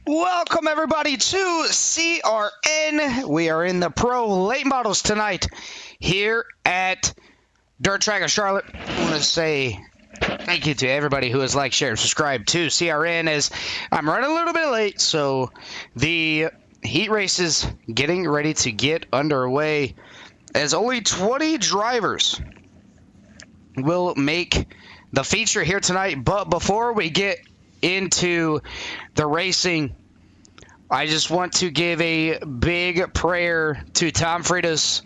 Welcome everybody to CRN. We are in the Pro Late Models tonight here at Dirt Track of Charlotte. I want to say thank you to everybody who has liked, shared, and subscribed to CRN as I'm running a little bit late, so the heat race is getting ready to get underway as only 20 drivers will make the feature here tonight. But before we get into the racing, I just want to give a big prayer to Tom Freitas,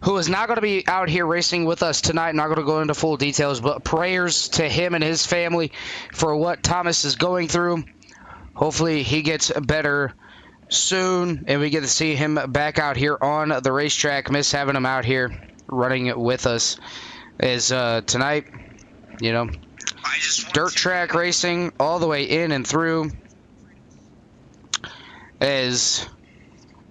who is not going to be out here racing with us tonight. I'm not going to go into full details, but prayers to him and his family for what Thomas is going through. Hopefully he gets better soon and we get to see him back out here on the racetrack. Miss having him out here running with us as tonight, you know, dirt track racing all the way in and through, as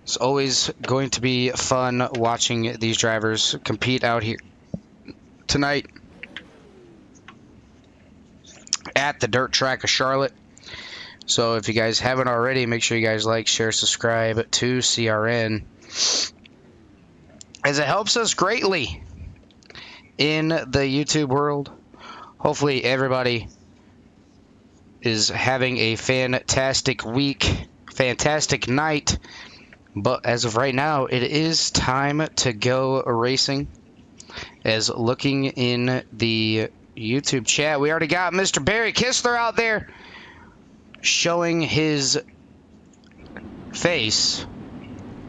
it's always going to be fun watching these drivers compete out here tonight at the Dirt Track of Charlotte. So if you guys haven't already, make sure you guys like, share, subscribe to CRN, as it helps us greatly in the YouTube world. Hopefully everybody is having a fantastic week, fantastic night. But as of right now, it is time to go racing. As looking in the YouTube chat, we already got Mr. Barry Kistler out there showing his face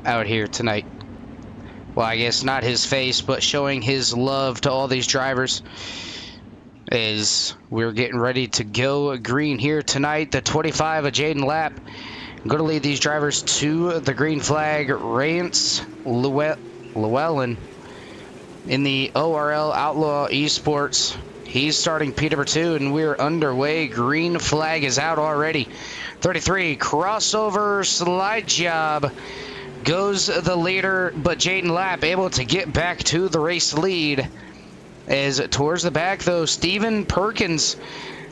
out here tonight. Well, I guess not his face, but showing his love to all these drivers as we're getting ready to go green here tonight. The 25 of Jaden Lapp going to lead these drivers to the green flag. Rance Llewellyn in the ORL Outlaw Esports, he's starting P number 2, and we're underway. Green flag is out already. 33 crossover slide job goes the leader, but Jaden Lapp able to get back to the race lead. As towards the back, though, Steven Perkins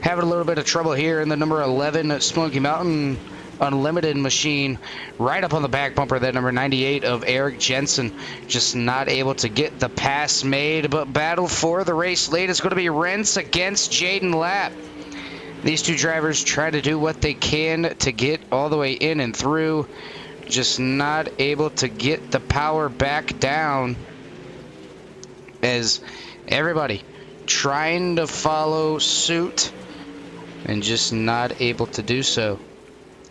having a little bit of trouble here in the number 11 Smoky Mountain Unlimited machine, right up on the back bumper. That number 98 of Eric Jensen, just not able to get the pass made. But battle for the race lead is going to be Rents against Jaden Lapp. These two drivers try to do what they can to get all the way in and through, just not able to get the power back down, as everybody trying to follow suit and just not able to do so.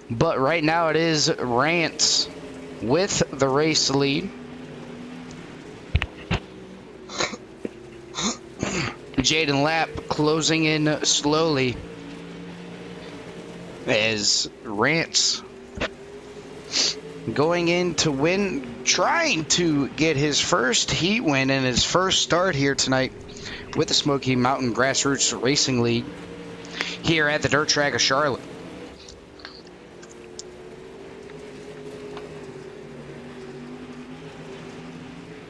But right now it is Rance with the race lead. Jaden Lapp closing in slowly, as Rance going in to win, trying to get his first heat win and his first start here tonight with the Smoky Mountain Grassroots Racing League here at the Dirt Track of Charlotte.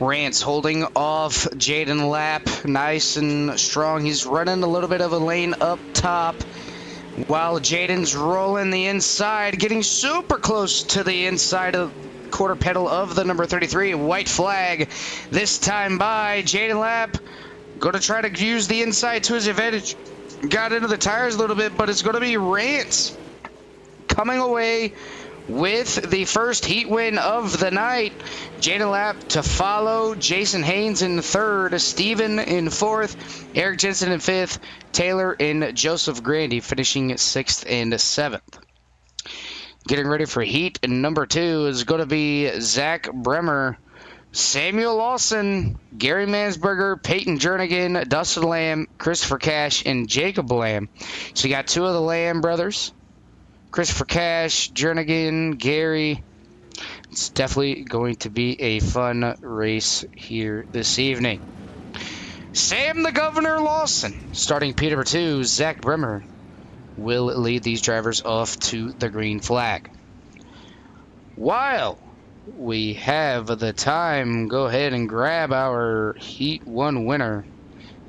Rance holding off Jaden Lapp nice and strong. He's running a little bit of a lane up top, while Jaden's rolling the inside, getting super close to the inside of quarter pedal of the number 33. White flag this time by Jaden Lapp. Going to try to use the inside to his advantage. Got into the tires a little bit, but it's going to be Rance coming away with the first heat win of the night. Jaden Lapp to follow. Jason Haynes in third, Steven in fourth, Eric Jensen in fifth, Taylor and Joseph Grandy finishing 6th and 7th. Getting ready for heat number 2 is going to be Zach Bremer, Samuel Lawson, Gary Mansberger, Peyton Jernigan, Dustin Lamb, Christopher Cash, and Jacob Lamb. So you got 2 of the Lamb brothers, Christopher Cash, Jernigan, Gary. It's definitely going to be a fun race here this evening. Sam the Governor Lawson starting P number 2. Zach Bremer will lead these drivers off to the green flag. While we have the time, go ahead and grab our Heat 1 winner,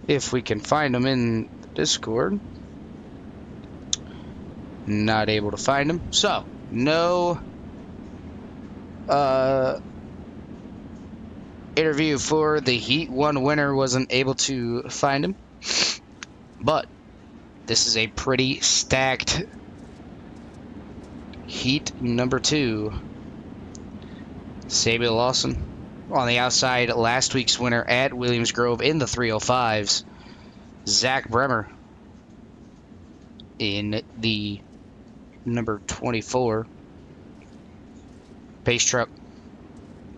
if we can find him in the Discord. Not able to find him. So, No interview for the Heat 1 winner. Wasn't able to find him. But this is a pretty stacked Heat number 2. Samuel Lawson on the outside, last week's winner at Williams Grove in the 305s. Zach Bremer in the number 24 pace truck.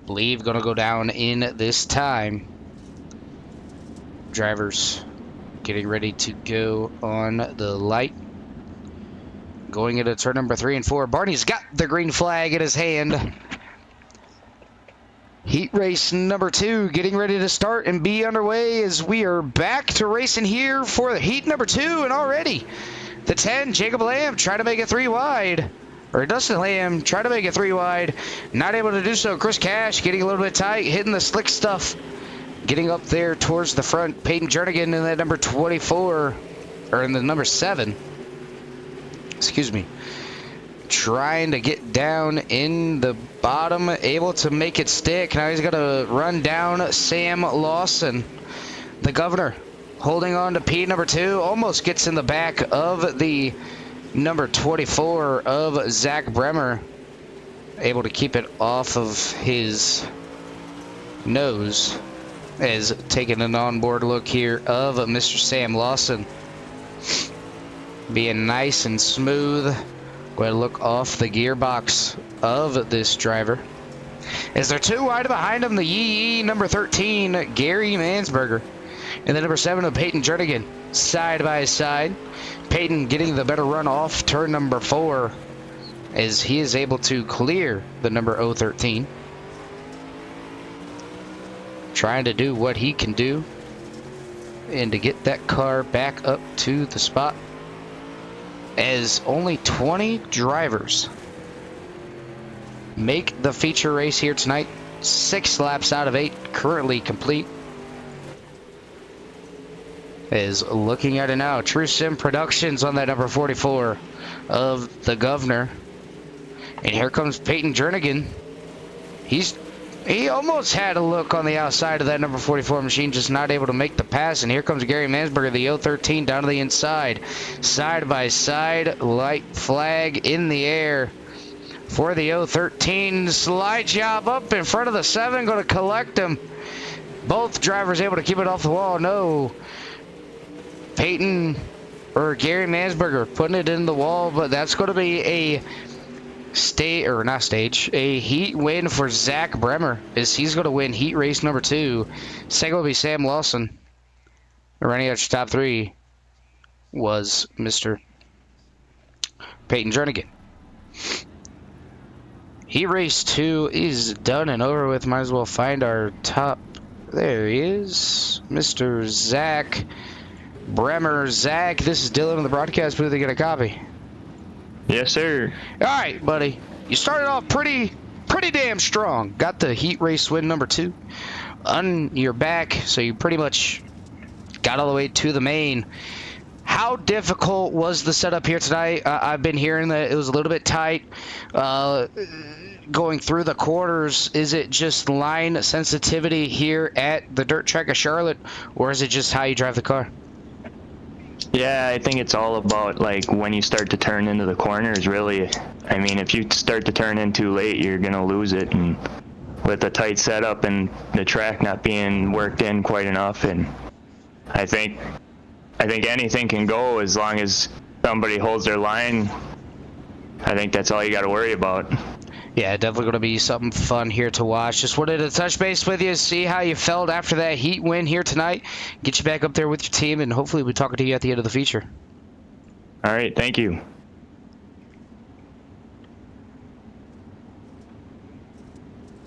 Believe going to go down in this time. Drivers getting ready to go on the light. Going into turn number 3 and 4. Barney's got the green flag in his hand. Heat race number 2 getting ready to start and be underway as we are back to racing here for the heat number 2. And already the 10, Jacob Lamb, trying to make it 3 wide. Or Dustin Lamb trying to make it 3 wide. Not able to do so. Chris Cash getting a little bit tight, hitting the slick stuff. Getting up there towards the front. Peyton Jernigan in that number 24, or in the number 7. Excuse me. Trying to get down in the bottom, able to make it stick. Now he's got to run down Sam Lawson, the governor, holding on to P number 2. Almost gets in the back of the number 24 of Zach Bremer. Able to keep it off of his nose. As taking an onboard look here of Mr. Sam Lawson. Being nice and smooth. Go ahead and look off the gearbox of this driver. As they're 2 wide behind him, the Yee number 13, Gary Mansberger. And the number 7 of Peyton Jernigan, side by side. Peyton getting the better run off turn number 4 as he is able to clear the number 013. Trying to do what he can do and to get that car back up to the spot. As only 20 drivers make the feature race here tonight. 6 laps out of 8 currently complete. Is looking at it now. True Sim Productions on that number 44 of the governor. And here comes Peyton Jernigan. He almost had a look on the outside of that number 44 machine, just not able to make the pass. And here comes Gary Mansberger, the 013, down to the inside. Side by side, light flag in the air for the 013. Slide job up in front of the 7, going to collect him. Both drivers able to keep it off the wall. No. Peyton, or Gary Mansberger, putting it in the wall, but that's going to be a a heat win for Zach Bremer, as he's going to win heat race number 2. Second will be Sam Lawson. Running out your top 3 was Mr. Peyton Jernigan. Heat race 2 is done and over with. Might as well find our top. There he is, Mr. Zach Bremer. Zach, this is Dylan in the broadcast booth. They get a copy. Yes, sir. All right, buddy. You started off pretty damn strong. Got the heat race win number 2 on your back, so you pretty much got all the way to the main. How difficult was the setup here tonight? I've been hearing that it was a little bit tight going through the quarters. Is it just line sensitivity here at the dirt track of Charlotte, or is it just how you drive the car? Yeah, I think it's all about, like, when you start to turn into the corners, really. I mean, if you start to turn in too late, you're going to lose it. And with the tight setup and the track not being worked in quite enough, and I think anything can go as long as somebody holds their line. I think that's all you got to worry about. Yeah, definitely going to be something fun here to watch. Just wanted to touch base with you, see how you felt after that heat win here tonight. Get you back up there with your team, and hopefully we'll be talking to you at the end of the feature. All right, thank you.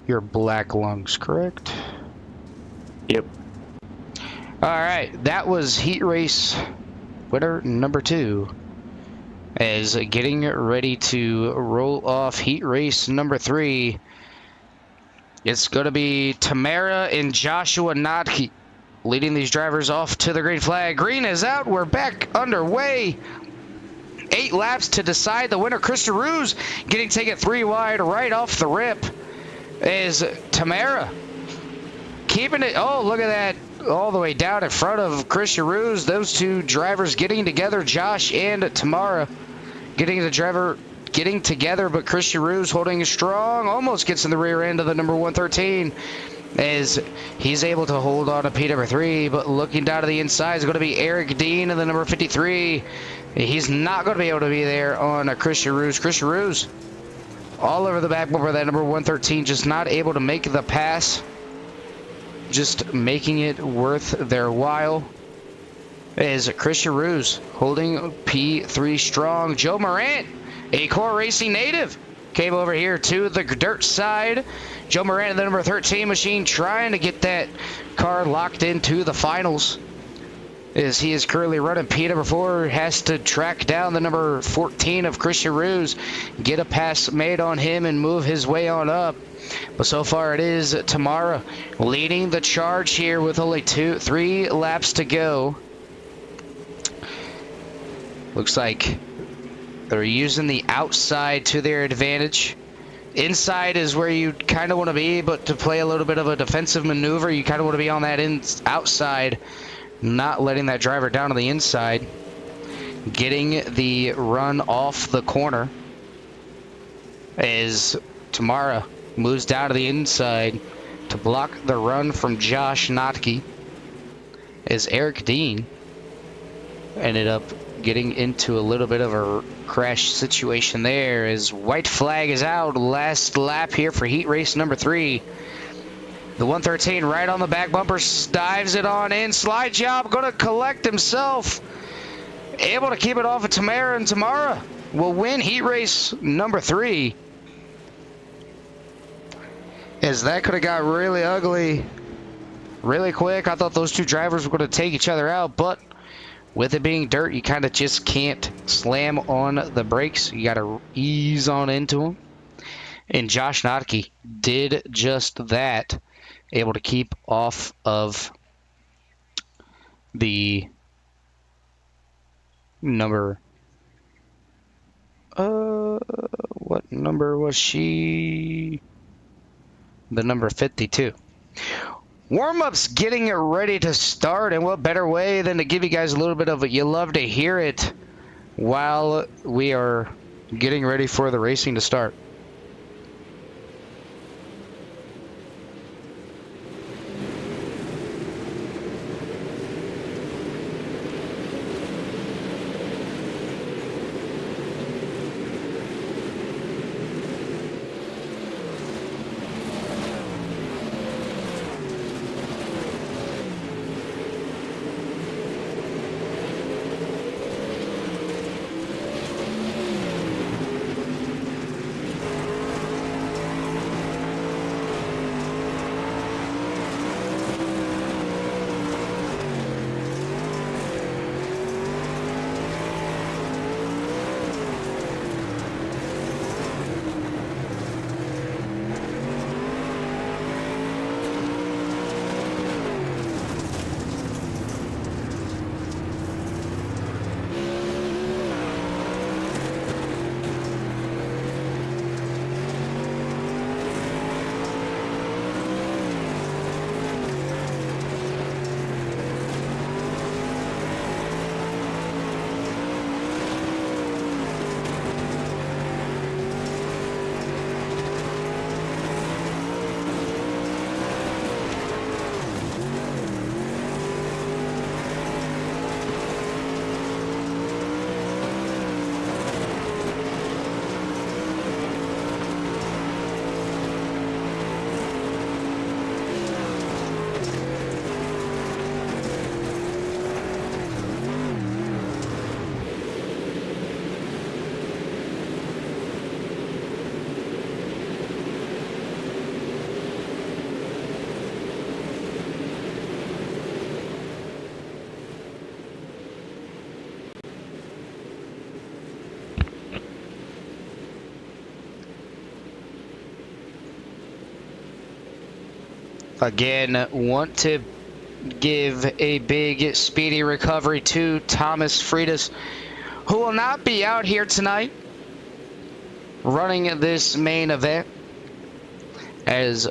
Your black lungs, correct? Yep. All right, that was heat race winner number 2. As getting ready to roll off heat race number 3, it's going to be Tamara and Joshua Notke leading these drivers off to the green flag. Green is out. We're back underway. 8 laps to decide the winner. Christian Ruse getting taken 3 wide right off the rip is Tamara. Keeping it, oh, look at that, all the way down in front of Christian Ruse. Those two drivers getting together, Josh and Tamara, getting together, but Christian Ruse holding strong, almost gets in the rear end of the number 113 as he's able to hold on to P number 3, but looking down to the inside is going to be Eric Dean in the number 53. He's not going to be able to be there on Christian Ruse. Christian Ruse all over the back bumper of that number 113, just not able to make the pass. Just making it worth their while is Christian Ruse holding P3 strong. Joe Morant, a Core Racing native, came over here to the dirt side. Joe Morant, the number 13 machine, trying to get that car locked into the finals. As he is currently running P number 4, has to track down the number 14 of Christian Ruse, get a pass made on him and move his way on up. But so far it is Tamara leading the charge here with only 3 laps to go. Looks like they're using the outside to their advantage. Inside is where you kind of want to be, but to play a little bit of a defensive maneuver, you kind of want to be on that outside, not letting that driver down on the inside. Getting the run off the corner as Tamara moves down to the inside to block the run from Josh Notke, as Eric Dean ended up getting into a little bit of a crash situation there as white flag is out. Last lap here for heat race number 3. The 113 right on the back bumper, dives it on in. Slide job, going to collect himself. Able to keep it off of Tamara, and Tamara will win heat race number 3. As that could have got really ugly really quick. I thought those two drivers were going to take each other out, but with it being dirt, you kind of just can't slam on the brakes. You got to ease on into them. And Josh Notke did just that, able to keep off of the number. What number was she? The number 52. Warm-ups getting ready to start, and what better way than to give you guys a little bit of it. You love to hear it while we are getting ready for the racing to start. Again, want to give a big speedy recovery to Thomas Freitas, who will not be out here tonight running this main event, as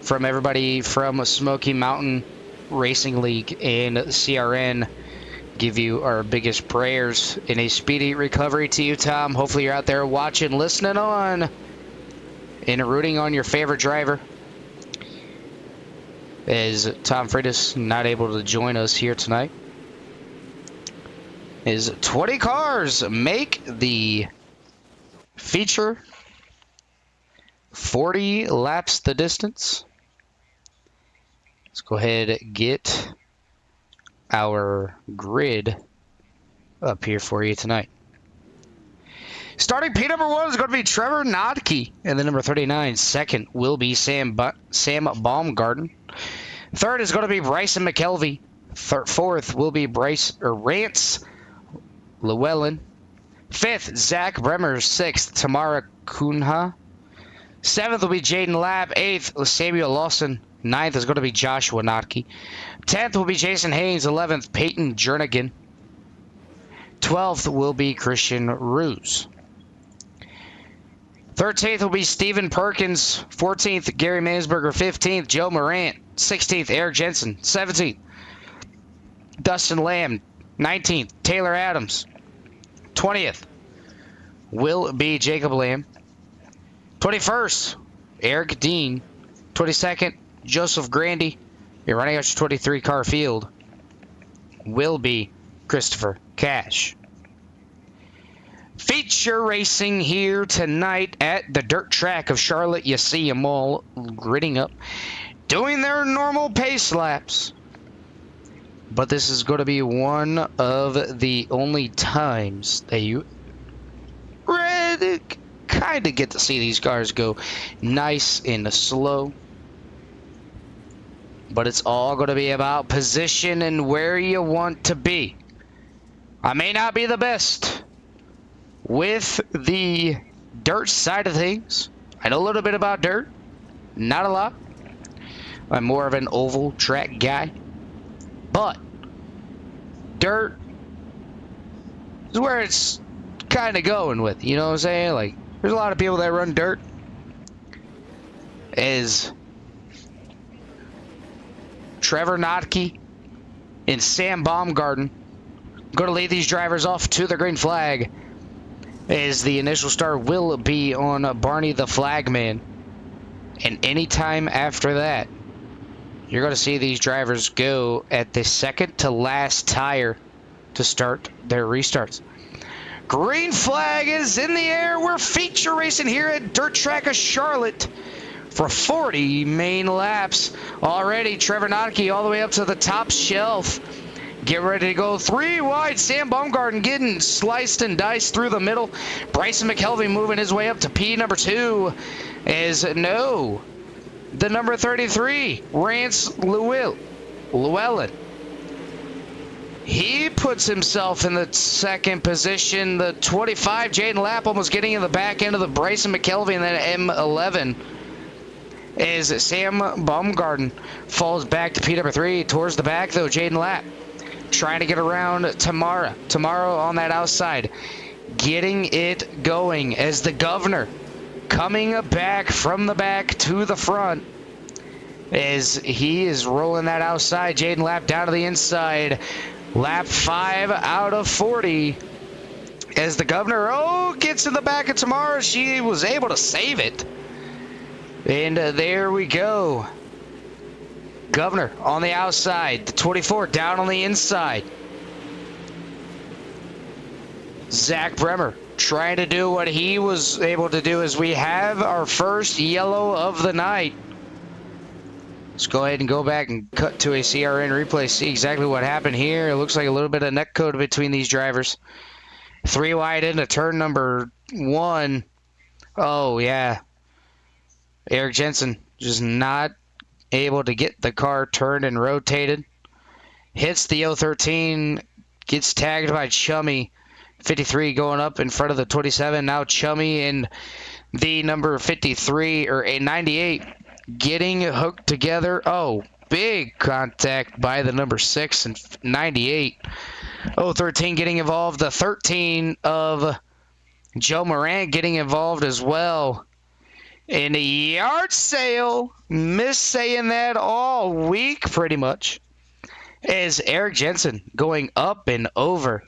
from everybody from Smoky Mountain Racing League and CRN, give you our biggest prayers in a speedy recovery to you, Tom. Hopefully you're out there watching, listening on, and rooting on your favorite driver. As Tom Freitas not able to join us here tonight, is 20 cars make the feature, 40 laps the distance. Let's go ahead and get our grid up here for you tonight. Starting P number 1 is going to be Trevor Nodke, and the number 39. Second will be Sam Baumgarten. Third is going to be Bryson McKelvey. Fourth will be Rance Llewellyn. Fifth, Zach Bremer. Sixth, Tamara Kunha. Seventh will be Jaden Lab. Eighth, Samuel Lawson. Ninth is going to be Joshua Notke. 10th will be Jason Haynes. 11th, Peyton Jernigan. 12th will be Christian Ruse. 13th will be Stephen Perkins. 14th, Gary Mansberger. 15th, Joe Morant. 16th, Eric Jensen. 17th, Dustin Lamb. 19th, Taylor Adams. 20th will be Jacob Lamb. 21st, Eric Dean. 22nd, Joseph Grandy. You're running out your 23-car field will be Christopher Cash. Feature racing here tonight at the dirt track of Charlotte. You see them all gridding up, doing their normal pace laps. But this is going to be one of the only times that you kind of get to see these cars go nice and slow. But it's all going to be about position and where you want to be. I may not be the best with the dirt side of things. I know a little bit about dirt, not a lot. I'm more of an oval track guy. But dirt is where it's kind of going with. You know what I'm saying? Like, there's a lot of people that run dirt. Is Trevor Notke and Sam Baumgarten going to lead these drivers off to the green flag, as the initial start will be on Barney the Flagman. And anytime after that, you're going to see these drivers go at the second to last tire to start their restarts. Green flag is in the air. We're feature racing here at Dirt Track of Charlotte for 40 main laps. Already, Trevor Notke all the way up to the top shelf. Get ready to go 3 wide. Sam Baumgarten getting sliced and diced through the middle. Bryson McKelvey moving his way up to P number 2. The number 33, Rance Llewellyn. He puts himself in the second position. The 25, Jaden Lapp, almost getting in the back end of the Bryson McKelvey, and then M11. As Sam Baumgarten falls back to P number 3. Towards the back, though, Jaden Lapp trying to get around Tamara. Tamara on that outside, getting it going as the governor coming back from the back to the front, as he is rolling that outside. Jaden Lapp down to the inside. Lap 5 out of 40. As the governor, gets in the back of Tamara. She was able to save it. And there we go. Governor on the outside. The 24 down on the inside. Zach Bremer trying to do what he was able to do, as we have our first yellow of the night. Let's go ahead and go back and cut to a CRN replay, see exactly what happened here. It looks like a little bit of neck code between these drivers. 3 wide into turn number 1. Oh, yeah. Eric Jensen just not able to get the car turned and rotated. Hits the 013, gets tagged by Chummy. 53 going up in front of the 27. Now Chummy and the number 53 or a 98 getting hooked together. Oh, big contact by the number 6 and 98. Oh, 13 getting involved. The 13 of Joe Morant getting involved as well. In a yard sale. Miss saying that all week, pretty much. Is Eric Jensen going up and over?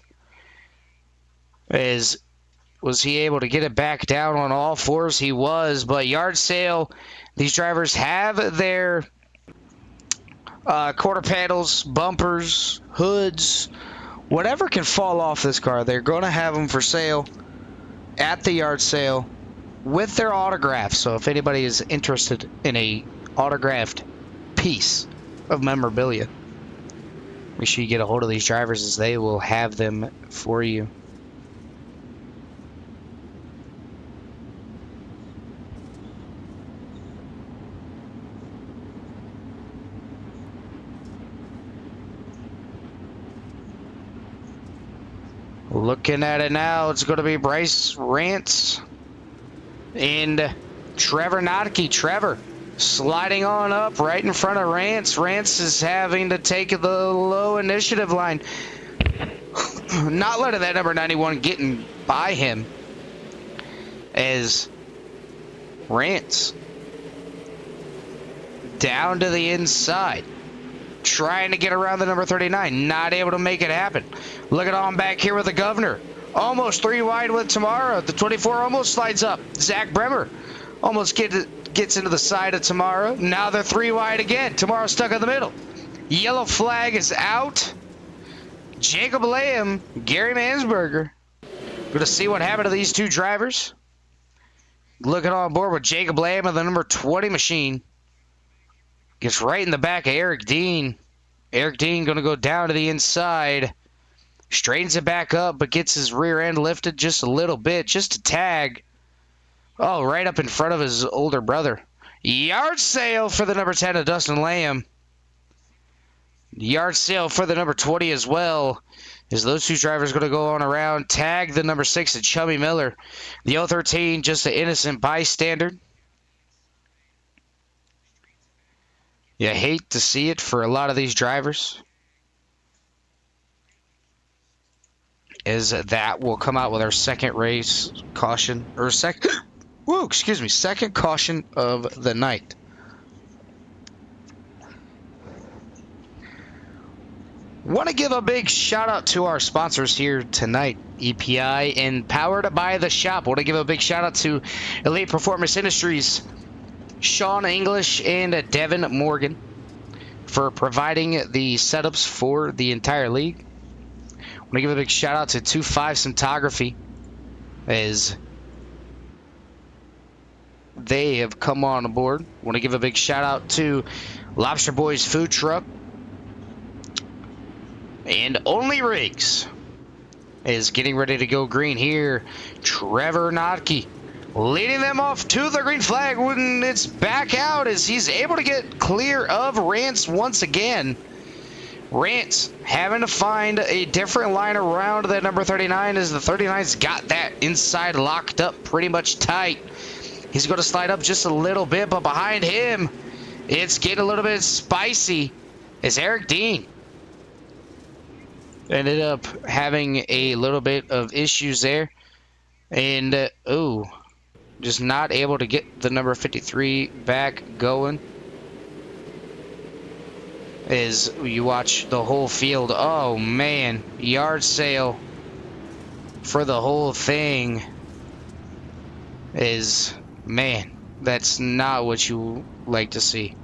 Was he able to get it back down on all fours? He was, but yard sale, these drivers have their quarter panels, bumpers, hoods, whatever can fall off this car. They're going to have them for sale at the yard sale with their autographs. So if anybody is interested in a autographed piece of memorabilia, make sure you get a hold of these drivers as they will have them for you. Looking at it now, it's going to be Bryce Rance and Trevor Notke. Trevor sliding on up right in front of Rance. Rance is having to take the low initiative line. Not letting that number 91 getting by him as Rance down to the inside. Trying to get around the number 39. Not able to make it happen. Look at on back here with the governor. Almost 3 wide with Tamara. The 24 almost slides up. Zach Bremer almost gets into the side of Tamara. Now they're 3 wide again. Tamara stuck in the middle. Yellow flag is out. Jacob Lamb, Gary Mansberger. Going to see what happened to these two drivers. Looking on board with Jacob Lamb and the number 20 machine. Gets right in the back of Eric Dean. Eric Dean going to go down to the inside. Straightens it back up, but gets his rear end lifted just a little bit, just a tag. Oh, right up in front of his older brother. Yard sale for the number 10 of Dustin Lamb. Yard sale for the number 20 as well. As those two drivers going to go on around. Tag the number 6 of Chubby Miller. The 013, just an innocent bystander. You hate to see it for a lot of these drivers, as that will come out with our second race caution, or second caution of the night. Want to give a big shout out to our sponsors here tonight, EPI and Powered by the Shop. Want to give a big shout out to Elite Performance Industries, Sean English and Devin Morgan, for providing the setups for the entire league. I want to give a big shout out to 25 Cinematography, as they have come on board. I want to give a big shout out to Lobster Boys Food Truck and Only Rigs is getting ready to go green here. Trevor Notke leading them off to the green flag when it's back out, as he's able to get clear of Rance once again. Rance having to find a different line around that number 39, as the 39's got that inside locked up pretty much tight. He's going to slide up just a little bit, but behind him, it's getting a little bit spicy as Eric Dean ended up having a little bit of issues there. And, just not able to get the number 53 back going. As you watch the whole field, oh man, yard sale for the whole thing is, man, that's not what you like to see.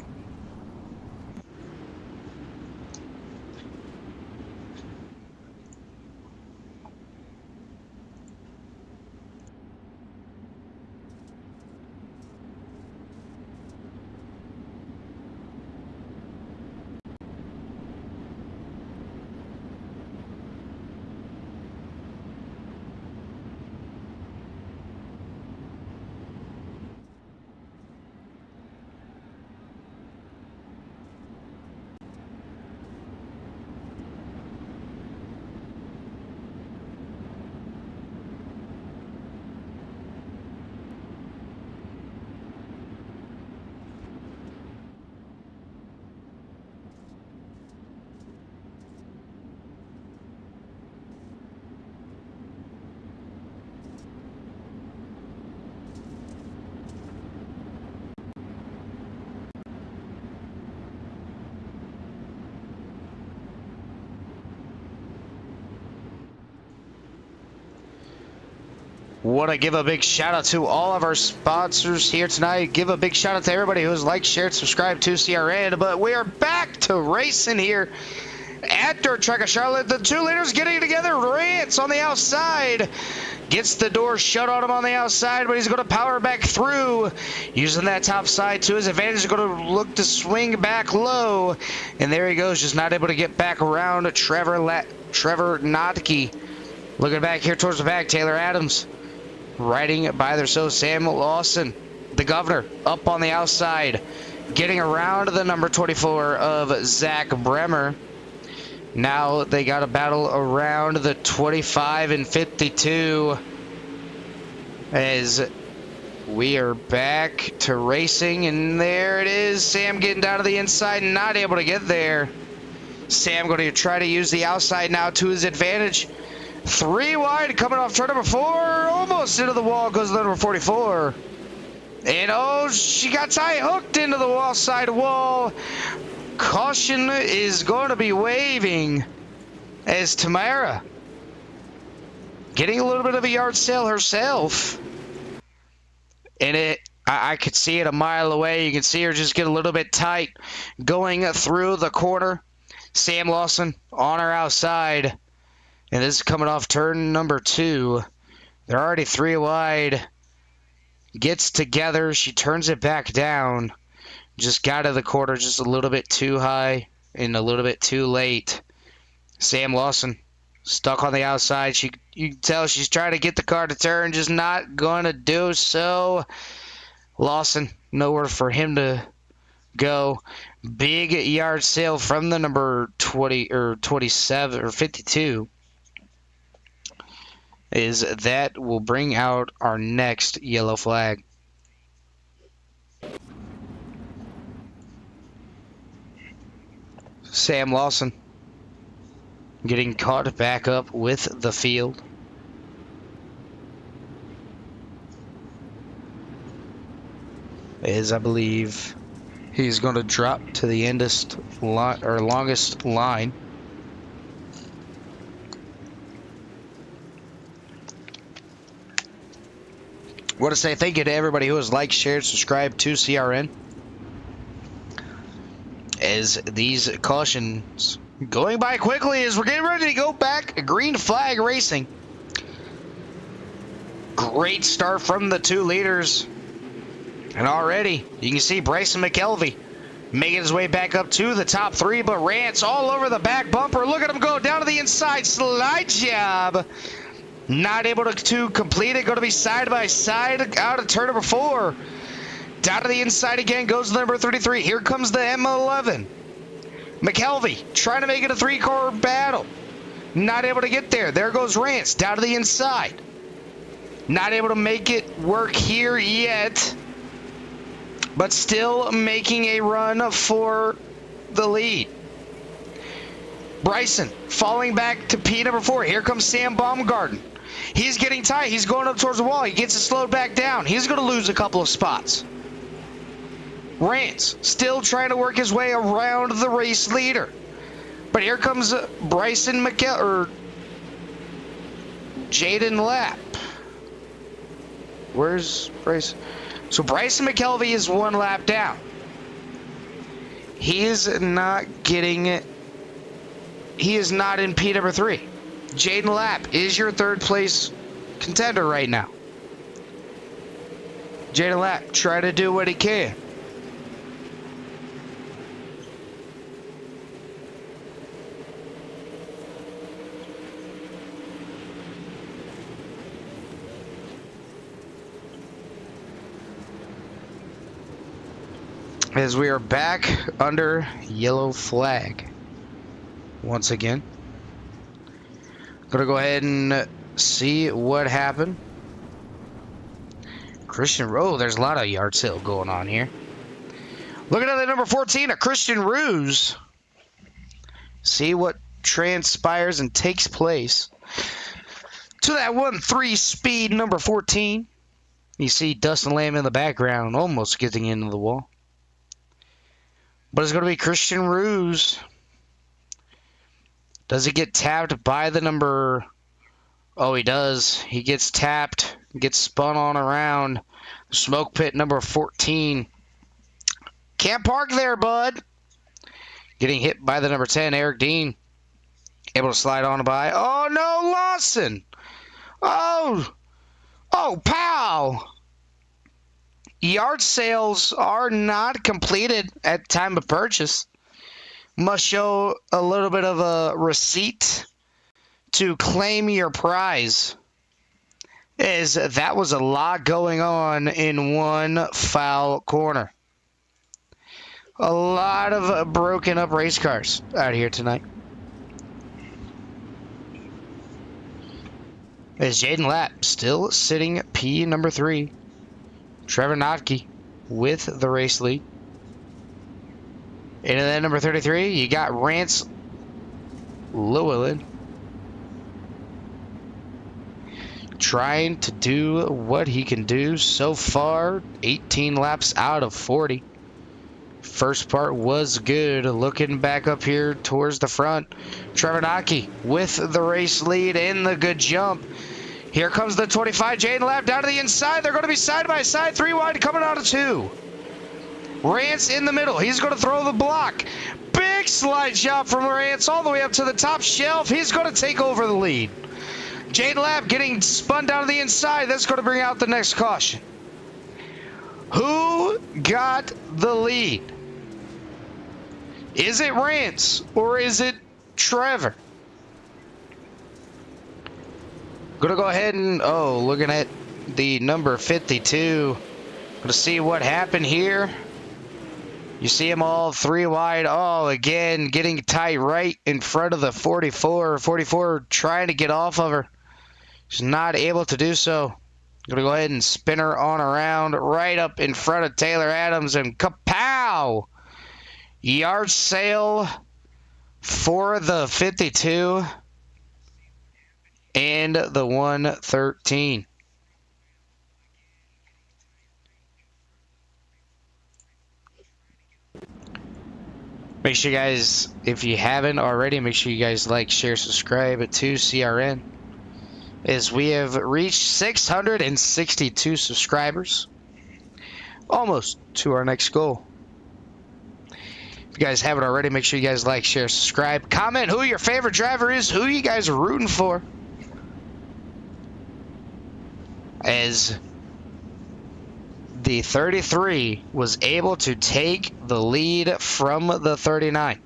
Want to give a big shout out to all of our sponsors here tonight. Give a big shout out to everybody who's liked, shared, subscribed to CRN. But we are back to racing here at Dirt Track of Charlotte. The 2 leaders getting together. Rance on the outside. Gets the door shut on him on the outside, but he's going to power back through. Using that top side to his advantage. He's going to look to swing back low. And there he goes, just not able to get back around Trevor Notke. Looking back here towards the back, Taylor Adams. Riding by there, so Sam Lawson, the governor, up on the outside. Getting around the number 24 of Zach Bremer. Now they got a battle around the 25 and 52 as we are back to racing, and there it is. Sam getting down to the inside, not able to get there. Sam going to try to use the outside now to his advantage. 3 wide coming off turn number 4, almost into the wall goes the number 44. And oh, she got tie hooked into the wall, side wall. Caution is going to be waving as Tamara getting a little bit of a yard sale herself. And I could see it a mile away. You can see her just get a little bit tight going through the corner. Sam Lawson on her outside. And this is coming off turn number 2. They're already 3 wide. Gets together. She turns it back down. Just got to the quarter just a little bit too high and a little bit too late. Sam Lawson stuck on the outside. You can tell she's trying to get the car to turn, just not going to do so. Lawson, nowhere for him to go. Big yard sale from the number 20 or 27 or 52. Is that will bring out our next yellow flag. Sam Lawson getting caught back up with the field. As I believe he's going to drop to the longest line. I want to say thank you to everybody who has liked, shared, subscribed to CRN. As these cautions going by quickly as we're getting ready to go back. Green flag racing. Great start from the 2 leaders. And already you can see Bryson McKelvey making his way back up to the top 3, but Rance all over the back bumper. Look at him go down to the inside. Slide job. Not able to complete it. Going to be side by side out of turn number 4. Down to the inside again goes the number 33. Here comes the M11. McKelvey trying to make it a 3-car battle. Not able to get there. There goes Rance down to the inside. Not able to make it work here yet. But still making a run for the lead. Bryson falling back to P number 4. Here comes Sam Baumgarten. He's getting tight. He's going up towards the wall. He gets it slowed back down. He's going to lose a couple of spots. Rance still trying to work his way around the race leader. But here comes Bryson Jaden Lapp. Where's Bryson? So Bryson McKelvey is 1 lap down. He is not getting it. He is not in P number 3. Jaden Lapp is your 3rd place contender right now. Jaden Lapp try to do what he can. As we are back under yellow flag once again. Gonna go ahead and see what happened. Christian Rowe, there's a lot of yard sale going on here. Looking at the number 14, a Christian Ruse. See what transpires and takes place. To that 1-3 speed number 14. You see Dustin Lamb in the background, almost getting into the wall. But it's going to be Christian Ruse. Does he get tapped by the number? Oh, he does. He gets tapped gets spun on around. Smoke pit number 14. Can't park there, bud. Getting hit by the number 10, Eric Dean. Able to slide on by. Oh, no, Lawson. Oh, pow. Yard sales are not completed at time of purchase. Must show a little bit of a receipt to claim your prize. As that was a lot going on in one foul corner. A lot of broken up race cars out here tonight. As Jaden Lapp still sitting P number 3. Trevor Notke with the race lead. And then number 33, you got Rance Llewellyn trying to do what he can do so far. 18 laps out of 40. First part was good. Looking back up here towards the front, Trevor Notke with the race lead and the good jump. Here comes the 25, Jaden Lapp down to the inside. They're going to be side by side, 3 wide coming out of 2. Rance in the middle. He's going to throw the block. Big slide shot from Rance all the way up to the top shelf. He's going to take over the lead. Jaden Lapp getting spun down to the inside. That's going to bring out the next caution. Who got the lead? Is it Rance or is it Trevor? Gonna go ahead and, looking at the number 52. Gonna see what happened here. You see them all 3 wide. Again, getting tight right in front of the 44. 44 trying to get off of her. She's not able to do so. Gonna go ahead and spin her on around right up in front of Taylor Adams and kapow! Yard sale for the 52 and the 113. Make sure you guys, if you haven't already, make sure you guys like, share, subscribe to CRN. As we have reached 662 subscribers. Almost to our next goal. If you guys haven't already, make sure you guys like, share, subscribe. Comment who your favorite driver is, who you guys are rooting for. As the 33 was able to take the lead from the 39.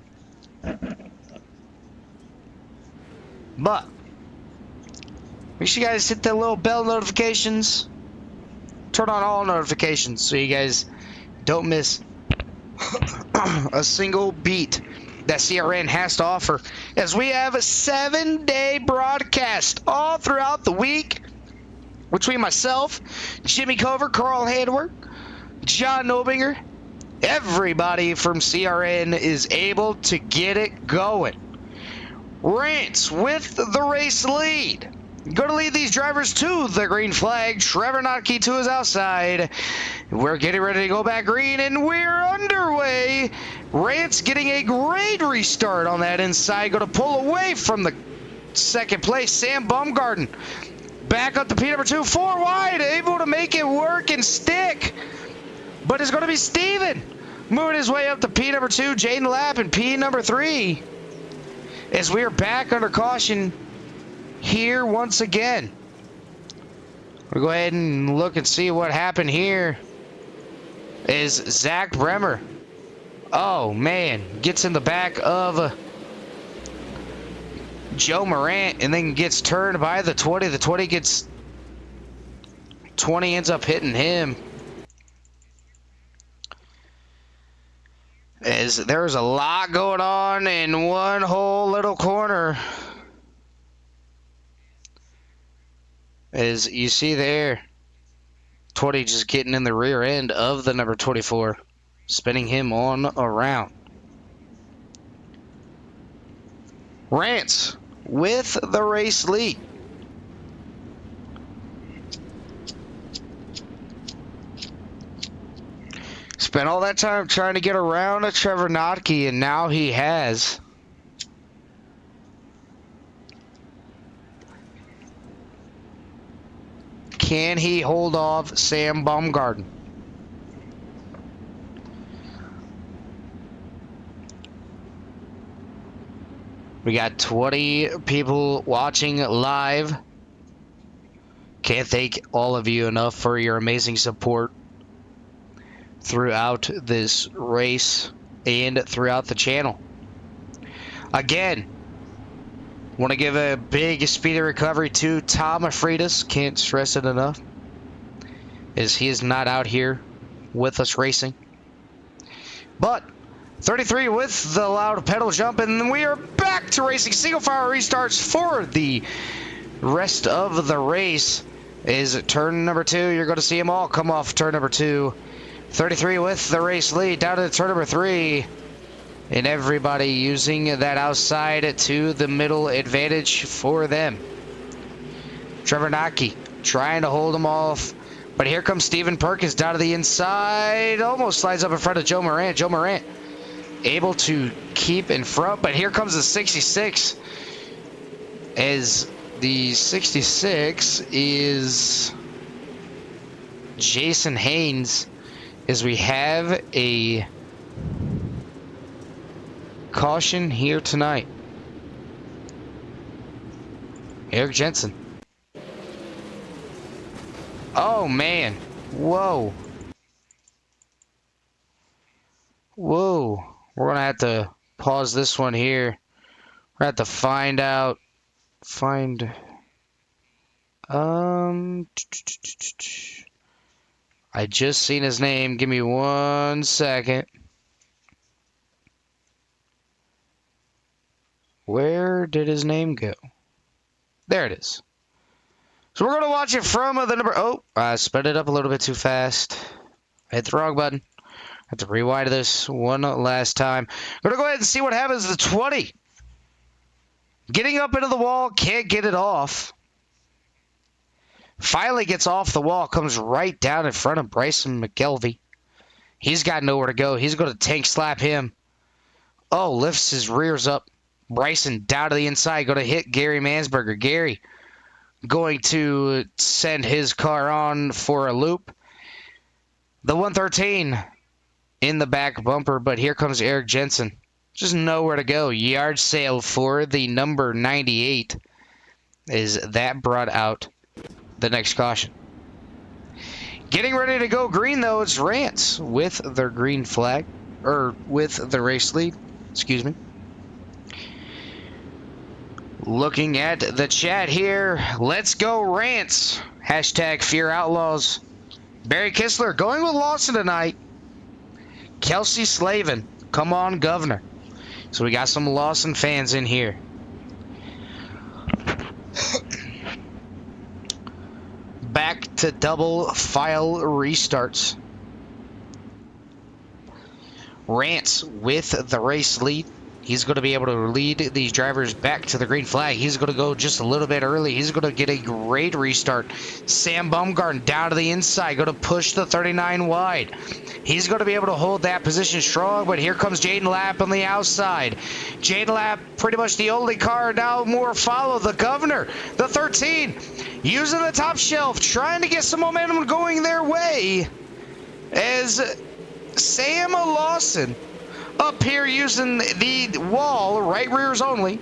But make sure you guys hit that little bell notifications. Turn on all notifications so you guys don't miss a single beat that CRN has to offer. As we have a 7-day broadcast all throughout the week between myself, Jimmy Cover, Carl Handwer, John Nobinger. Everybody from CRN is able to get it going. Rance with the race lead. Going to lead these drivers to the green flag. Trevor Notke to his outside. We're getting ready to go back green, and we're underway. Rance getting a great restart on that inside. Going to pull away from the second place. Sam Baumgarten back up to P number 2, 4 wide, able to make it work and stick. But it's going to be Steven moving his way up to P number 2, Jaden Lapp, and P number 3. As we are back under caution here once again. We'll go ahead and look and see what happened here. Is Zach Bremer. Oh, man. Gets in the back of Joe Morant and then gets turned by the 20. The 20 gets... 20 ends up hitting him. As there's a lot going on in one whole little corner. As you see there, 20 just getting in the rear end of the number 24, spinning him on around. Rance with the race lead. Spent all that time trying to get around a Trevor Notke, and now he has. Can he hold off Sam Baumgarten? We got 20 people watching live. Can't thank all of you enough for your amazing support throughout this race and throughout the channel. Again, want to give a big speedy recovery to Tom Freitas. Can't stress it enough, as he is not out here with us racing. But 33 with the loud pedal jump, and we are back to racing. Single file restarts for the rest of the race. Is turn number 2. You're going to see them all come off turn number 2. 33 with the race lead down to turn number 3. And everybody using that outside to the middle advantage for them. Trevor Nocky trying to hold them off. But here comes Steven Perkins down to the inside. Almost slides up in front of Joe Morant. Joe Morant able to keep in front. But here comes the 66. As the 66 is Jason Haynes, as we have a caution here tonight. Eric Jensen. Oh man. Whoa. Whoa. We're gonna have to pause this one here. We're gonna have to find out. I just seen his name. Give me 1 second. Where did his name go? There it is. So we're going to watch it from the number... Oh, I sped it up a little bit too fast. I hit the wrong button. I have to rewind this one last time. We're going to go ahead and see what happens. The 20. Getting up into the wall, can't get it off. Finally gets off the wall, comes right down in front of Bryson McKelvey. He's got nowhere to go. He's going to tank slap him. Oh, lifts his rears up. Bryson down to the inside, going to hit Gary Mansberger. Gary going to send his car on for a loop. The 113 in the back bumper, but here comes Eric Jensen. Just nowhere to go. Yard sale for the number 98. Is that brought out the next caution? Getting ready to go green, though, it's Rance with their green flag, or with the race lead. Excuse me. Looking at the chat here, let's go Rance. Hashtag Fear Outlaws. Barry Kistler going with Lawson tonight. Kelsey Slavin, come on, Governor. So we got some Lawson fans in here. Back to double file restarts. Rance with the race lead. He's going to be able to lead these drivers back to the green flag. He's going to go just a little bit early. He's going to get a great restart. Sam Baumgarten down to the inside. Going to push the 39 wide. He's going to be able to hold that position strong, but here comes Jaden Lapp on the outside. Jaden Lapp, pretty much the only car now more follow. The Governor, the 13, using the top shelf, trying to get some momentum going their way. As Sam Lawson up here using the wall, right rears only.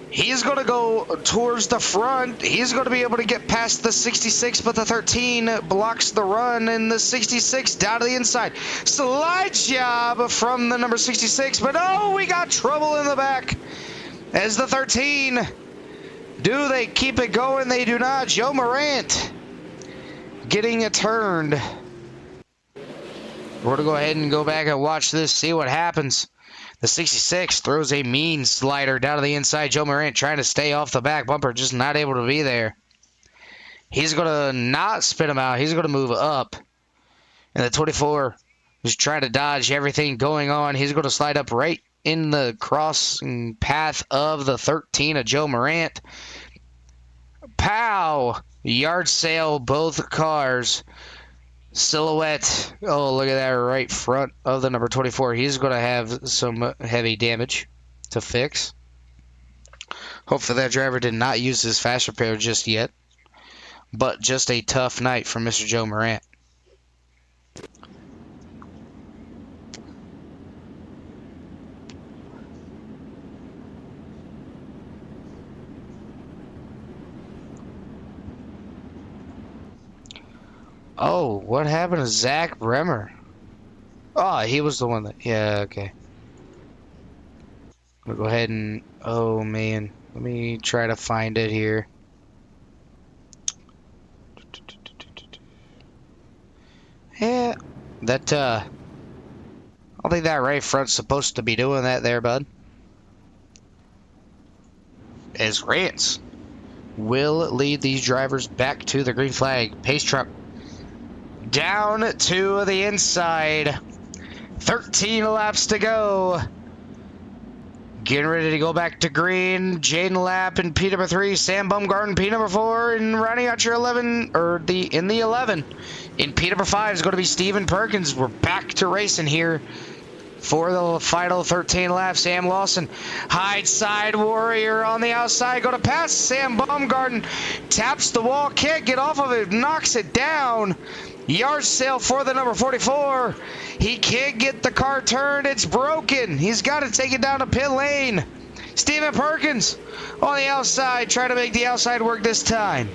He's going to go towards the front. He's going to be able to get past the 66, but the 13 blocks the run, and the 66 down to the inside. Slide job from the number 66, but oh, we got trouble in the back. As the 13, do they keep it going? They do not. Joe Morant getting it turned. We're going to go ahead and go back and watch this, see what happens. The 66 throws a mean slider down to the inside. Joe Morant trying to stay off the back bumper, just not able to be there. He's going to not spin him out. He's going to move up. And the 24 is trying to dodge everything going on. He's going to slide up right in the crossing path of the 13 of Joe Morant. Pow! Yard sale, both cars. Silhouette. Oh, look at that right front of the number 24. He's going to have some heavy damage to fix. Hopefully that driver did not use his fast repair just yet. but just a tough night for Mr. Joe Morant. Oh, what happened to Zach Bremer? Oh, he was the one that... Yeah, okay. We'll go ahead and... Oh, man. Let me try to find it here. Yeah, that, I don't think that right front's supposed to be doing that there, bud. As Rance will lead these drivers back to the green flag. Pace truck down to the inside. 13 laps to go. Getting ready to go back to green. Jaden Lapp in P number 3. Sam Bumgarden P number 4. And rounding out your 11, or in the 11. In P number 5 is going to be Steven Perkins. We're back to racing here for the final 13 laps. Sam Lawson, hide side warrior on the outside. Going to pass Sam Bumgarden. Taps the wall. Can't get off of it. Knocks it down. Yard sale for the number 44. He can't get the car turned. It's broken. He's got to take it down to pit lane. Steven Perkins on the outside, trying to make the outside work this time.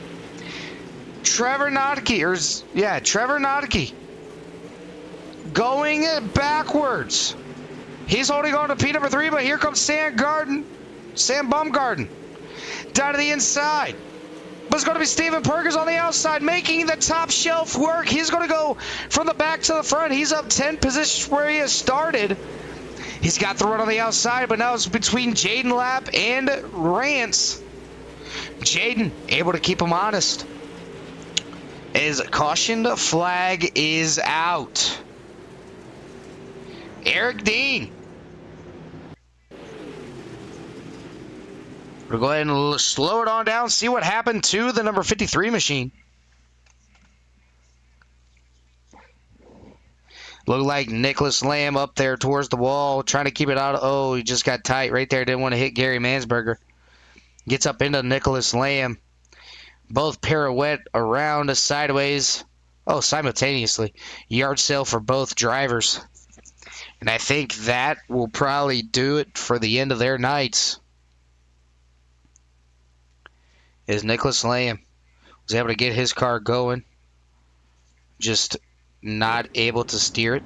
Trevor Notke, Trevor Notke going backwards. He's holding on to P number 3, but here comes Sam Bumgarden down to the inside. But it's going to be Steven Perkins on the outside, making the top shelf work. He's going to go from the back to the front. He's up 10 positions where he has started. He's got the run on the outside, but now it's between Jaden Lapp and Rance. Jaden able to keep him honest. As caution flag is out. Eric Dean. We'll go ahead and slow it on down, see what happened to the number 53 machine. Looked like Nicholas Lamb up there towards the wall, trying to keep it out. Oh, he just got tight right there. Didn't want to hit Gary Mansberger. Gets up into Nicholas Lamb. Both pirouette around sideways. Oh, simultaneously. Yard sale for both drivers. And I think that will probably do it for the end of their nights. Is Nicholas Lamb was able to get his car going, just not able to steer it.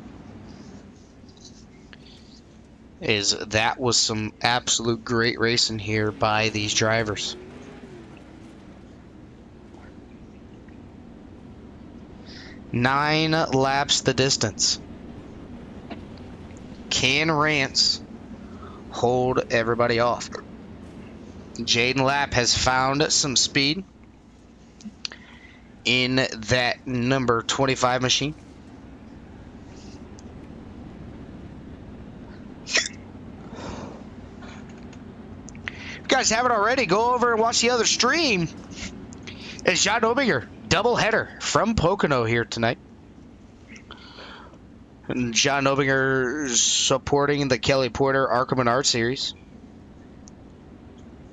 That was some absolute great racing here by these drivers. Nine laps the distance. Can Rance hold everybody off? Jaden Lapp has found some speed in that number 25 machine. If you guys haven't already, go over and watch the other stream. It's John Obinger, doubleheader from Pocono here tonight. And John Obinger supporting the Kelly Porter Arkham Art Series.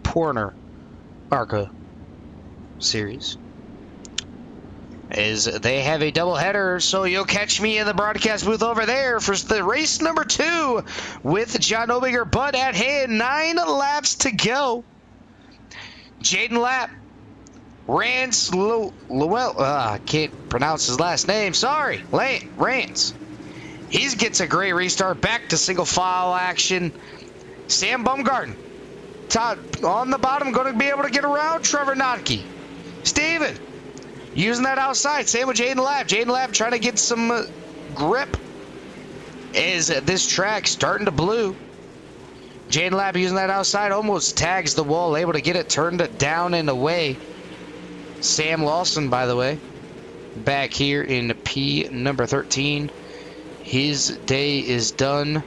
Porter ARCA series, as they have a doubleheader, so you'll catch me in the broadcast booth over there for the race number 2 with John Obinger, but at hand, 9 laps to go. Jaden Lapp, Rance Lowell, I can't pronounce his last name, sorry, Rance. He gets a great restart, back to single file action. Sam Bumgarden, top on the bottom, going to be able to get around Trevor Notke. Steven using that outside. Same with Jaden Lapp. Jaden Lapp trying to get some grip as this track starting to blue. Jaden Lapp using that outside, almost tags the wall, able to get it turned down and away. Sam Lawson, by the way, back here in P number 13. His day is done.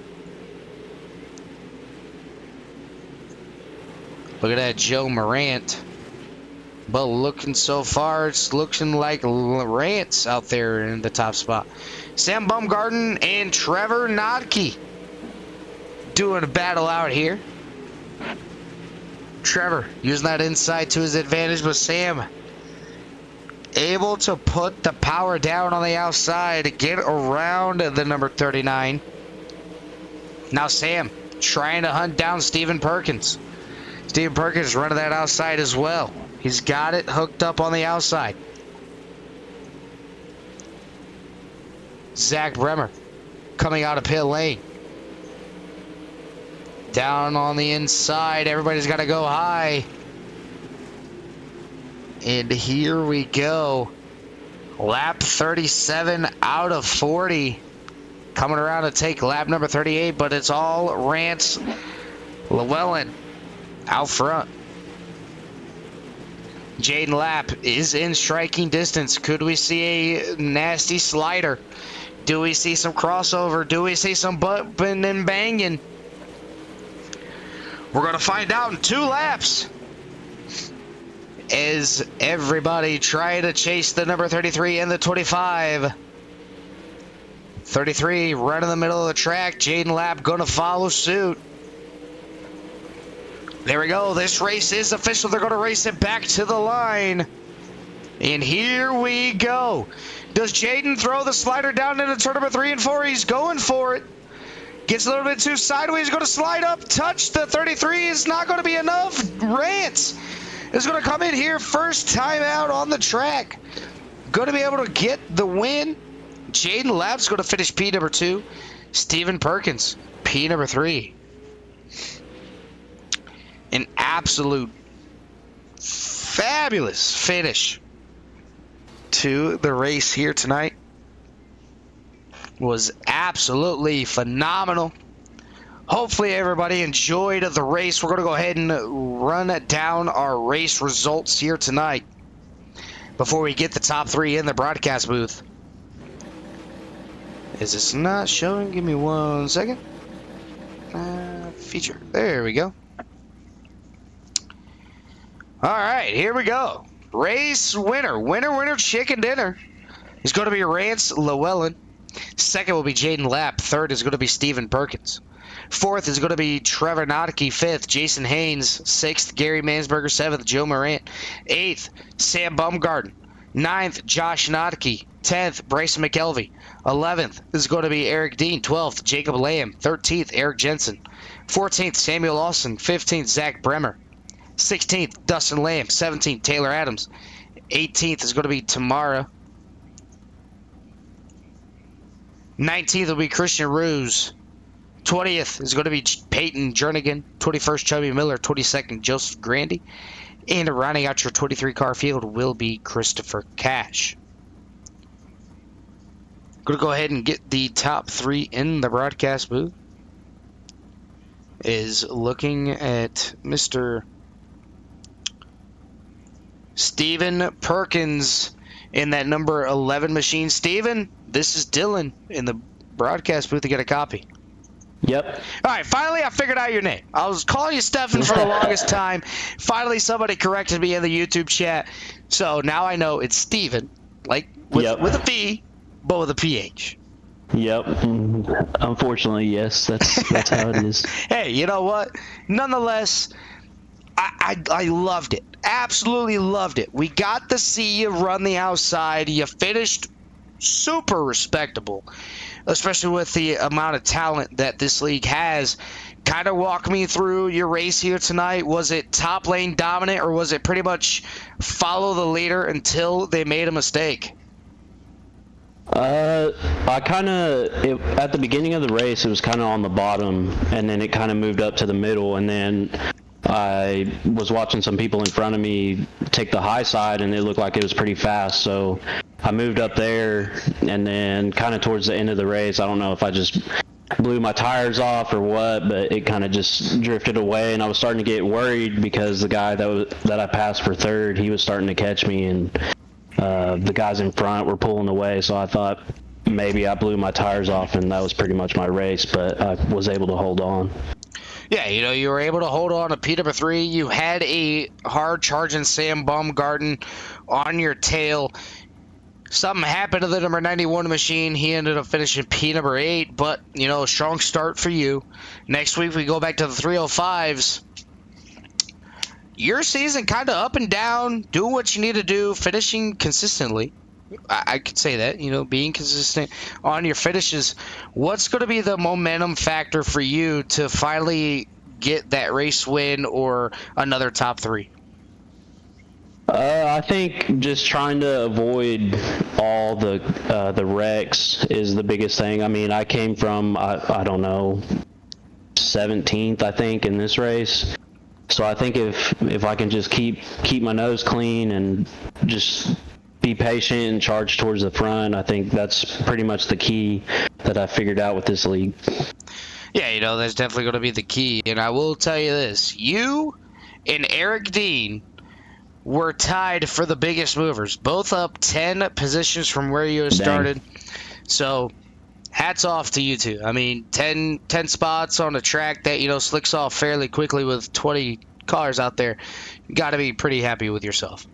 Look at that Joe Morant. But looking so far, it's looking like Rance out there in the top spot. Sam Bumgarden and Trevor Notke doing a battle out here. Trevor using that inside to his advantage, but Sam able to put the power down on the outside to get around the number 39. Now Sam trying to hunt down Steven Perkins. Steven Perkins running that outside as well. He's got it hooked up on the outside. Zach Bremer coming out of pit lane. Down on the inside. Everybody's got to go high. And here we go. Lap 37 out of 40. Coming around to take lap number 38, but it's all Rance Llewellyn out front. Jaden Lapp is in striking distance. Could we see a nasty slider? Do we see some crossover? Do we see some bumping and banging? We're going to find out in 2 laps. As everybody try to chase the number 33 and the 25. 33 right in the middle of the track. Jaden Lapp going to follow suit. There we go. This race is official. They're going to race it back to the line. And here we go. Does Jaden throw the slider down into turn number 3 and 4? He's going for it. Gets a little bit too sideways. Going to slide up. Touch the 33 is not going to be enough. Rance is going to come in here. First time out on the track. Going to be able to get the win. Jaden Lapp's going to finish P number 2. Steven Perkins, P number 3. An absolute fabulous finish to the race here tonight. Was absolutely phenomenal. Hopefully everybody enjoyed the race. We're going to go ahead and run down our race results here tonight before we get the top 3 in the broadcast booth. Is this not showing? Give me 1 second. Feature. There we go. All right, here we go. Race winner. Winner, chicken dinner is going to be Rance Llewellyn. Second will be Jaden Lapp. Third is going to be Steven Perkins. Fourth is going to be Trevor Notke. Fifth, Jason Haynes. Sixth, Gary Mansberger. Seventh, Joe Morant. Eighth, Sam Bumgarden. Ninth, Josh Notke. 10th, Bryson McKelvey. 11th is going to be Eric Dean. 12th, Jacob Lamb. 13th, Eric Jensen. 14th, Samuel Lawson. 15th, Zach Bremer. 16th, Dustin Lamb. 17th, Taylor Adams. 18th is going to be Tamara. 19th will be Christian Ruse. 20th is going to be Peyton Jernigan. 21st, Chubby Miller. 22nd, Joseph Grandy. And rounding out your 23-car field will be Christopher Cash. Going to go ahead and get the top 3 in the broadcast booth. Is looking at Mr. Steven Perkins in that number 11 machine. Steven, this is Dylan in the broadcast booth to get a copy. Yep. All right, finally I figured out your name. I was calling you Stefan for the longest time. Finally somebody corrected me in the YouTube chat. So now I know it's Steven, like with a V, but with a PH. Yep. Unfortunately, yes. That's how it is. Hey, you know what? Nonetheless, I loved it. Absolutely loved it. We got to see you run the outside. You finished super respectable, especially with the amount of talent that this league has. Kind of walk me through your race here tonight. Was it top lane dominant, or was it pretty much follow the leader until they made a mistake? I kind of, at the beginning of the race, it was kind of on the bottom, and then it kind of moved up to the middle, and then I was watching some people in front of me take the high side, and it looked like it was pretty fast, so I moved up there, and then kind of towards the end of the race, I don't know if I just blew my tires off or what, but it kind of just drifted away, and I was starting to get worried because the guy that I passed for third, he was starting to catch me, and the guys in front were pulling away, so I thought maybe I blew my tires off, and that was pretty much my race, but I was able to hold on. Yeah, you know, you were able to hold on to P number 3. You had a hard-charging Sam Bumgarden on your tail. Something happened to the number 91 machine. He ended up finishing P number 8, but, you know, a strong start for you. Next week we go back to the 305s. your season kind of up and down, doing what you need to do, finishing consistently. I could say that, being consistent on your finishes. What's going to be the momentum factor for you to finally get that race win or another top 3? I think just trying to avoid all the wrecks is the biggest thing. I mean, I came from, I don't know, 17th, I think, in this race. So I think if I can just keep my nose clean and just be patient and charge towards the front, I think that's pretty much the key that I figured out with this league. Yeah, that's definitely going to be the key. And I will tell you this. You and Eric Dean were tied for the biggest movers, both up 10 positions from where you started. So hats off to you two. I mean, 10 spots on a track that, slicks off fairly quickly with 20 cars out there. You got to be pretty happy with yourself.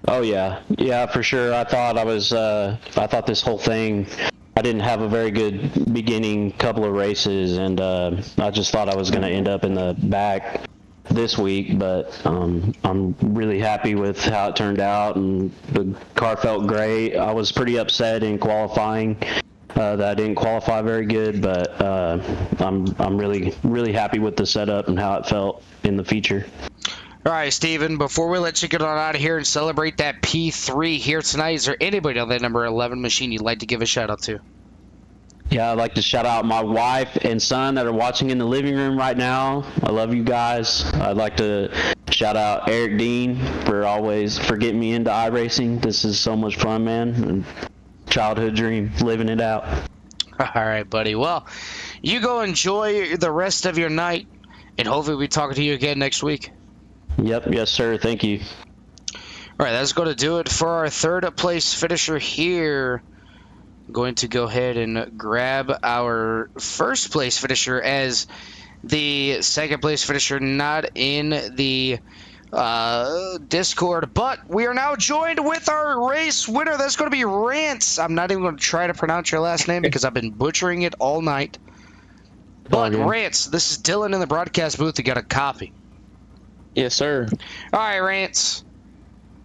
Oh yeah, for sure. I thought this whole thing, I didn't have a very good beginning couple of races, and I just thought I was going to end up in the back this week, but I'm really happy with how it turned out, and the car felt great. I was pretty upset in qualifying that I didn't qualify very good, but I'm really happy with the setup and how it felt in the feature. All right, Steven, before we let you get on out of here and celebrate that P3 here tonight, is there anybody on that number 11 machine you'd like to give a shout-out to? Yeah, I'd like to shout out my wife and son that are watching in the living room right now. I love you guys. I'd like to shout out Eric Dean for getting me into iRacing. This is so much fun, man. Childhood dream, living it out. All right, buddy. Well, you go enjoy the rest of your night, and hopefully we'll be talking to you again next week. Yep, yes, sir. Thank you. All right, that's going to do it for our third place finisher here. I'm going to go ahead and grab our first place finisher as the second place finisher, not in the Discord, but we are now joined with our race winner. That's going to be Rance. I'm not even going to try to pronounce your last name because I've been butchering it all night. But Rance, this is Dylan in the broadcast booth. You got a copy. Yes, sir. All right, Rance.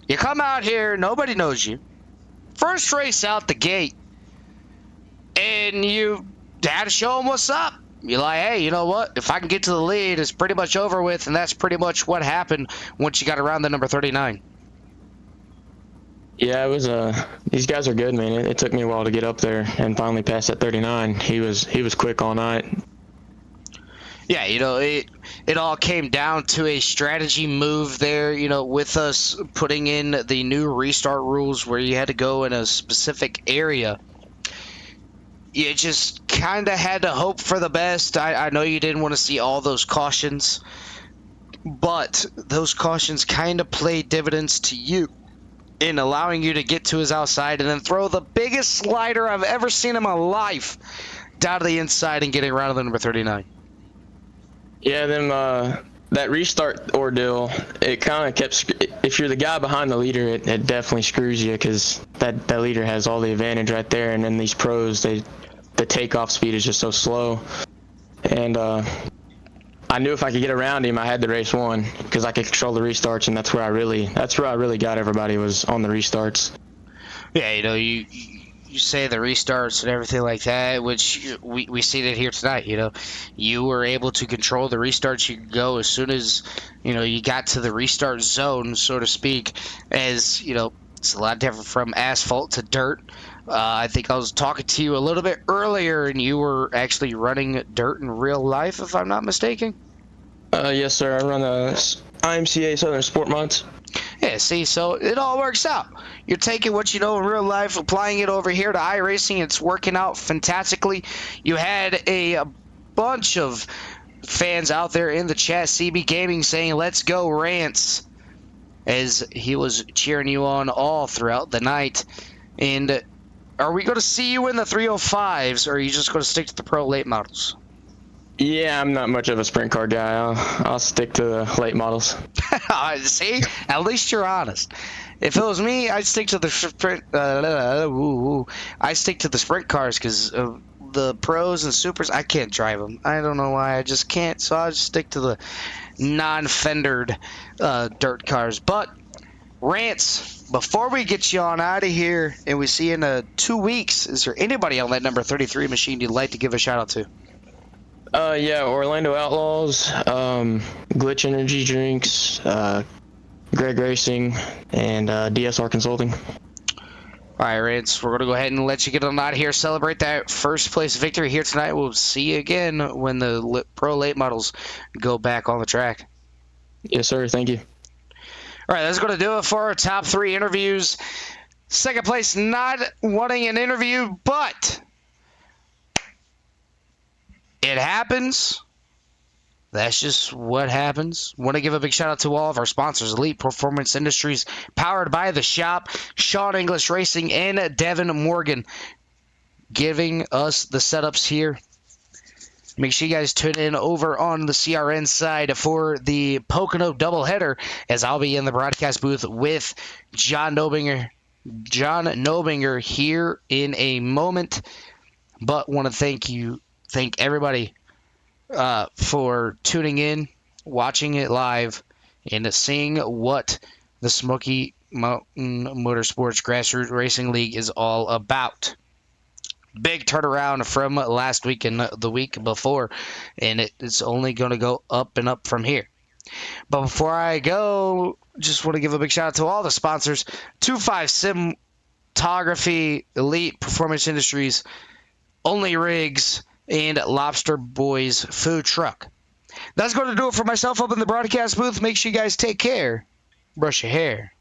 You come out here, nobody knows you. First race out the gate, and you had to show them what's up. You're like, hey, you know what? If I can get to the lead, it's pretty much over with, and that's pretty much what happened once you got around the number 39. Yeah, it was these guys are good, man. It took me a while to get up there and finally pass that 39. He was quick all night. Yeah, it all came down to a strategy move there, with us putting in the new restart rules where you had to go in a specific area. You just kind of had to hope for the best. I know you didn't want to see all those cautions, but those cautions kind of played dividends to you in allowing you to get to his outside and then throw the biggest slider I've ever seen in my life down to the inside and getting around to the number 39. Yeah, then that restart ordeal, it kind of kept. If you're the guy behind the leader, it definitely screws you because that leader has all the advantage right there, and then these pros, the takeoff speed is just so slow. And I knew if I could get around him, I had the race won because I could control the restarts, and that's where I really got everybody was on the restarts. Yeah, you say the restarts and everything like that, which we see that here tonight. You were able to control the restarts. You could go as soon as you got to the restart zone, so to speak. As it's a lot different from asphalt to dirt. I think I was talking to you a little bit earlier, and you were actually running dirt in real life, if I'm not mistaken. Yes, sir. I run the IMCA Southern Sport Mods. Yeah, see, so it all works out. You're taking what you know in real life, applying it over here to iRacing. It's working out fantastically. You had a bunch of fans out there in the chat, CB Gaming, saying, let's go, Rance, as he was cheering you on all throughout the night. And are we going to see you in the 305s, or are you just going to stick to the pro late models? Yeah, I'm not much of a sprint car guy. I'll stick to the late models. See, at least you're honest. If it was me, I'd stick to the sprint. I stick to the sprint cars because the pros and supers, I can't drive them. I don't know why, I just can't. So I just stick to non-fendered dirt cars. But, Rance, before we get you on out of here and we see you in 2 weeks, is there anybody on that number 33 machine you'd like to give a shout out to? Yeah, Orlando Outlaws, Glitch Energy Drinks, Greg Racing, and DSR Consulting. All right, Rance, we're going to go ahead and let you get on out of here. Celebrate that first place victory here tonight. We'll see you again when the Pro Late Models go back on the track. Yes, sir. Thank you. All right, that's going to do it for our top 3 interviews. Second place not wanting an interview, but it happens. That's just what happens. Want to give a big shout out to all of our sponsors: Elite Performance Industries, powered by The Shop, Sean English Racing, and Devin Morgan, giving us the setups here. Make sure you guys tune in over on the CRN side for the Pocono doubleheader, as I'll be in the broadcast booth with John Nobinger here in a moment. But want to thank everybody for tuning in, watching it live, and seeing what the Smoky Mountain Motorsports Grassroots Racing League is all about. Big turnaround from last week and the week before, and it's only going to go up and up from here. But before I go, just want to give a big shout out to all the sponsors: 25 Cinematography, Elite Performance Industries, Only Rigs, and Lobster Boys Food Truck. That's going to do it for myself up in the broadcast booth. Make sure you guys take care. Brush your hair.